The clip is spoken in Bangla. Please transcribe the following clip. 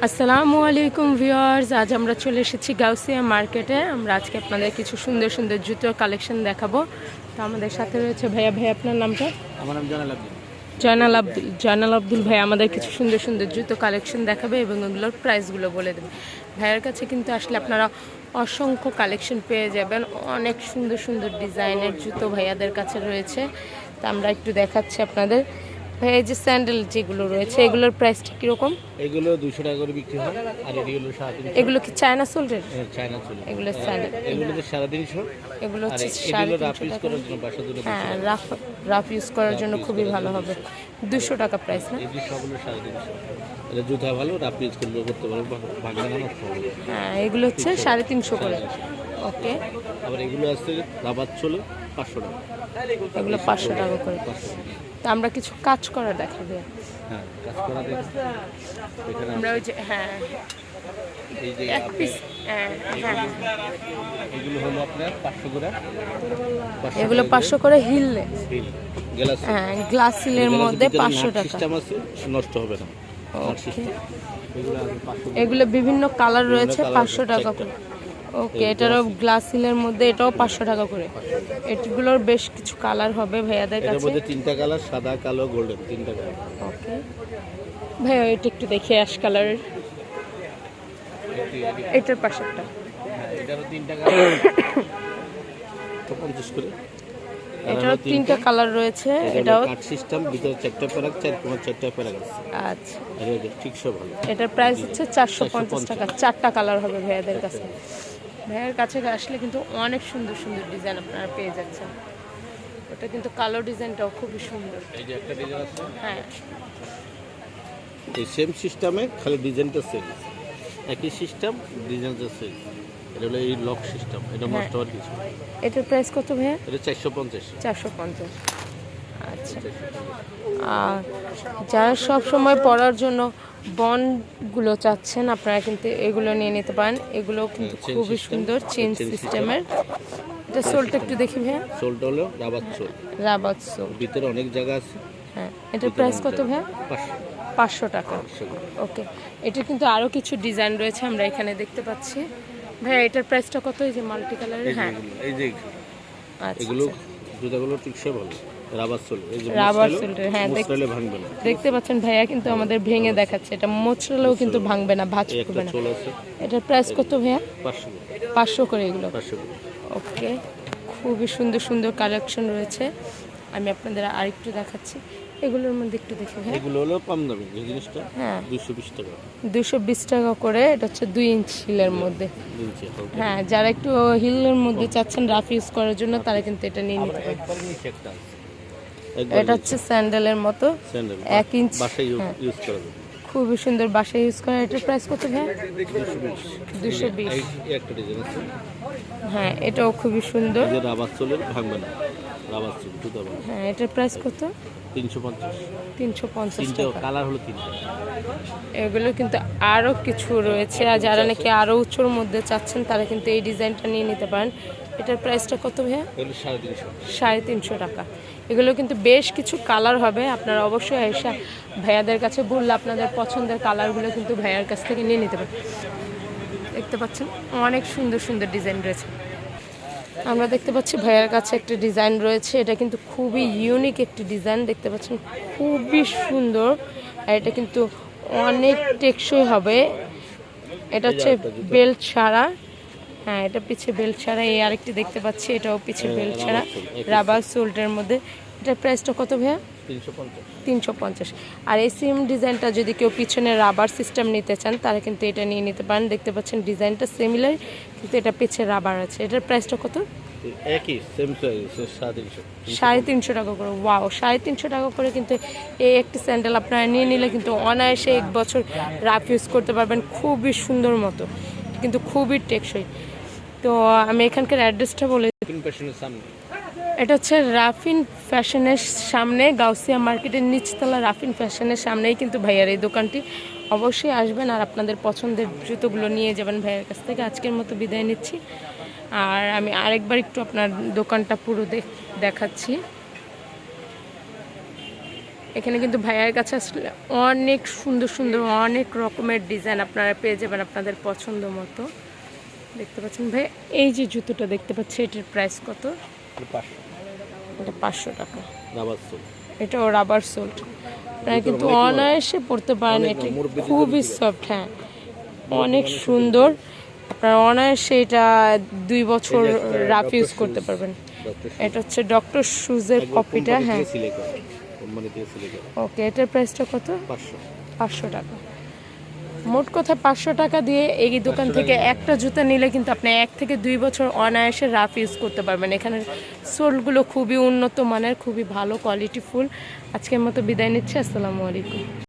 আসসালামু আলাইকুম ভিউয়ার্স, আজ আমরা চলে এসেছি গাউসিয়া মার্কেটে। আমরা আজকে আপনাদের কিছু সুন্দর সুন্দর জুতোর কালেকশন দেখাবো। তো আমাদের সাথে রয়েছে ভাইয়া। ভাই, আপনার নামটা? আমার নাম জয়নাল আব্দুল। জয়নাল আব্দুল ভাই আমাদের কিছু সুন্দর সুন্দর জুতো কালেকশন দেখাবে এবং ওগুলোর প্রাইসগুলো বলে দেবে। ভাইয়ের কাছে কিন্তু আসলে আপনারা অসংখ্য কালেকশন পেয়ে যাবেন। অনেক সুন্দর সুন্দর ডিজাইনের জুতো ভাইয়াদের কাছে রয়েছে। তা আমরা একটু দেখাচ্ছি আপনাদের। ভাই, এই যে স্যান্ডেল যেগুলো রয়েছে এগুলোর প্রাইসটা কীরকম? এগুলো 200 টাকা করে বিক্রি হয়, আর এগুলো 350। এগুলো কি চায়না সোল্ডের? চায়না চলে। এগুলো স্যান্ডেল, এগুলো তো 350। এগুলো হচ্ছে এগুলো রাফ ইউজ করার জন্য 500 টাকা। হ্যাঁ, রাফ ইউজ করার জন্য খুবই ভালো হবে। 200 টাকা প্রাইস না? এই সবগুলো 350। এটা জুতা ভালো, রাফ ইউজ করতে পারো, ভাঙবে না, নষ্ট হবে। হ্যাঁ, এগুলো হচ্ছে 350 করে। ওকে। আবার এগুলো আছে রাবার চলে 500 টাকা। এগুলো 500 টাকা করে। তো আমরা কিছু কাজ করা দেখাবে। হ্যাঁ, কাজ করা দেখো এখানে আমরা ওই যে এই যে এক পিস হ্যাঁ, এগুলো হলো আপনার 500 করে। এগুলো 500 করে হিল গ্লাস, হ্যাঁ, গ্লাস হিলের মধ্যে 500 টাকা। সিস্টেম আছে, নষ্ট হবে না। এগুলো বিভিন্ন কালার রয়েছে, 500 টাকা করে। ওকে, এটারও গ্লাস হিলের মধ্যে, এটাও 500 টাকা করে। এগুলোর বেশ কিছু কালার হবে ভাইয়াদের এর কাছে। মধ্যে 3টা কালার, সাদা, কালো, গোল্ডেন, 3টা কালার। ওকে ভাইয়া, এটা একটু দেখি অ্যাশ কালারের। এটার পাশেরটা, হ্যাঁ, এটারও 3টা কালার। তো 50 করে। এটারও 3টা কালার রয়েছে। এটাও কাট সিস্টেম, ভিতরে 4টা প্যারাক, 4টা প্যারাক আছে। আচ্ছা, আর এটা ঠিকসে ভালো। এটার প্রাইস হচ্ছে 450 টাকা। 4টা কালার হবে ভাইয়াদের কাছে। ভাইয়ার কাছে আসলে কিন্তু অনেক সুন্দর সুন্দর ডিজাইন আপনারা পেয়ে যাচ্ছেন। ওটা কিন্তু কালো ডিজাইনটাও খুবই সুন্দর। এই যে একটা ডিজাইন আছে, হ্যাঁ, এই সেম সিস্টেমে, খালি ডিজাইনটা সেম। একই সিস্টেম, ডিজাইনটা সেম। এটা হলো এই লক সিস্টেম, এটা নষ্ট হওয়ার কিছু। এটার প্রাইস কত ভাইয়া? এটা 450। 450। আচ্ছা, আর যারা সব সময় পরার জন্য বন্ডগুলো চাচ্ছেন, আপনারা কিন্তু এগুলো নিয়ে নিতে পারেন। এগুলো কিন্তু খুবই সুন্দর, চেন সিস্টেমের। এটা সোলটা একটু দেখি ভাইয়া। সোলটা হলো রাবার সোল। রাবার সোল, ভিতরে অনেক জায়গা আছে। হ্যাঁ। এটার প্রাইস কত ভাইয়া? 500 টাকা। 500। ওকে, এটা কিন্তু আরও কিছু ডিজাইন রয়েছে আমরা এখানে দেখতে পাচ্ছি। ভাইয়া, এটার প্রাইসটা কত? এই যে মাল্টি কালারের। হ্যাঁ, এই যে আচ্ছা, এগুলো জুতাগুলো ঠিকসে ভালো, রাবার সোল। এই যে রাবার সোল্ডার, হ্যাঁ, মোছরালে ভাঙবে না। দেখতে পাচ্ছেন ভাইয়া কিন্তু আমাদের ভেঙে দেখাচ্ছে। এটা মোছরালেও কিন্তু ভাঙবে না, ভাঁজ একটা করবে না। সোল আছে, এটার প্রাইস কত ভাইয়া? 500। 500 করে এগুলো। 500 করে। ওকে, খুবই সুন্দর সুন্দর কালেকশন রয়েছে। আমি আপনাদের আরেকটু দেখাচ্ছি। এগুলোর মধ্যে একটু দেখি ভাই। এগুলো হলো কম দামি এই জিনিসটা, হ্যাঁ, 220 টাকা। 220 টাকা করে। এটা হচ্ছে 2 ইঞ্চ হিলের মধ্যে। হ্যাঁ, যারা একটু হিলের মধ্যে চাচ্ছেন রাফ ইউজ করার জন্য, তারা কিন্তু এটা নিয়ে নিতে পারেন। এটা হচ্ছে স্যান্ডেলের মতো, 1 ইঞ্চ। বাসায় ইউজ করা যাবে, খুবই সুন্দর, বাসায় ইউজ করা। এটার প্রাইস কত ভাই? 220। এই একটা ডিজাইন আছে, হ্যাঁ, এটাও খুবই সুন্দর। যে রাবার সোলের, ভাঙবে না, রাবার সোল জুতা ভালো। হ্যাঁ, এটার প্রাইস কত? 350। 350 তিনটা টাকা। কালার হলো 3টা। এগুলো কিন্তু আরও কিছু রয়েছে, আর যারা নাকি আরও উঁচুর মধ্যে চাচ্ছেন তারা কিন্তু এই ডিজাইনটা নিয়ে নিতে পারেন। এটার প্রাইসটা কত ভাইয়া? এগুলো 350। 350 টাকা। এগুলো কিন্তু বেশ কিছু কালার হবে। আপনারা অবশ্যই এসে ভাইয়াদের কাছে বললে আপনাদের পছন্দের কালারগুলো কিন্তু ভাইয়ার কাছ থেকে নিয়ে নিতে পারেন। দেখতে পাচ্ছেন অনেক সুন্দর সুন্দর ডিজাইন রয়েছে। আমরা দেখতে পাচ্ছি ভাইয়ার কাছে একটা ডিজাইন রয়েছে। এটা কিন্তু খুবই ইউনিক একটি ডিজাইন, দেখতে পাচ্ছেন খুবই সুন্দর। আর এটা কিন্তু অনেক টেকসই হবে। এটা হচ্ছে বেল্ট ছাড়া। হ্যাঁ, এটা পিছে বেল্ট ছাড়া। এই আরেকটি দেখতে পাচ্ছি, এটাও পিছে বেল্ট ছাড়া, রাবার সোল্ডের মধ্যে। এটার প্রাইসটা কত ভাইয়া? 350। আর এই সেম ডিজাইনটা যদি কেউ পিছনে রাবার সিস্টেম নিতে চান, তারা কিন্তু এটা নিয়ে নিতে পারেন। দেখতে পাচ্ছেন ডিজাইনটা সিমিলার, কিন্তু এটা পিছে রাবার আছে। এটার প্রাইসটা কত? একই, সেম প্রাইস, 350। 350 টাকা করে। ওয়াও, 350 টাকা করে কিন্তু এই একটি স্যান্ডেল আপনারা নিয়ে নিলে কিন্তু অনায়াসে 1 বছর রাফ ইউজ করতে পারবেন খুবই সুন্দর মতো, কিন্তু খুবই টেকসই। তো আমি এখানকার অ্যাড্রেসটা বলে, এটা হচ্ছে রাফিন ফ্যাশনের সামনে, গাউসিয়া মার্কেটের নিচতলা রাফিন ফ্যাশনের সামনেই কিন্তু ভাইয়ার এই দোকানটি। অবশ্যই আসবেন আর আপনাদের পছন্দের জুতোগুলো নিয়ে যাবেন ভাইয়ের কাছ থেকে। আজকের মতো বিদায় নিচ্ছি। আর আমি আরেকবার একটু আপনার দোকানটা পুরো দেখাচ্ছি। এখানে কিন্তু ভাইয়ার কাছে আসলে অনেক সুন্দর সুন্দর অনেক রকমের ডিজাইন আপনারা পেয়ে যাবেন আপনাদের পছন্দ মতো। দেখতে পাচ্ছেন ভাই, এই যে জুতোটা দেখতে পাচ্ছি এটার প্রাইস কত? এটা 500 টাকা। এটাও রাবার সোল্ট, আপনারা কিন্তু অনায়াসে পরতে পারেন। এটা খুবই সফট, হ্যাঁ অনেক সুন্দর। আপনারা অনায়াসে এটা 2 বছর রাফ ইউজ করতে পারবেন। এটা হচ্ছে ডক্টর শুজের কপিটা, হ্যাঁ ওকে। এটার প্রাইসটা কত? 500 টাকা। মোট কথা 500 টাকা দিয়ে এই দোকান থেকে একটা জুতা নিলে কিন্তু আপনি 1 থেকে 2 বছর অনায়াসে রাফ ইউজ করতে পারবেন। এখানে সোলগুলো খুবই উন্নত মানের, খুবই ভালো কোয়ালিটি ফুল। আজকের মতো বিদায় নিচ্ছি, আসসালামু আলাইকুম।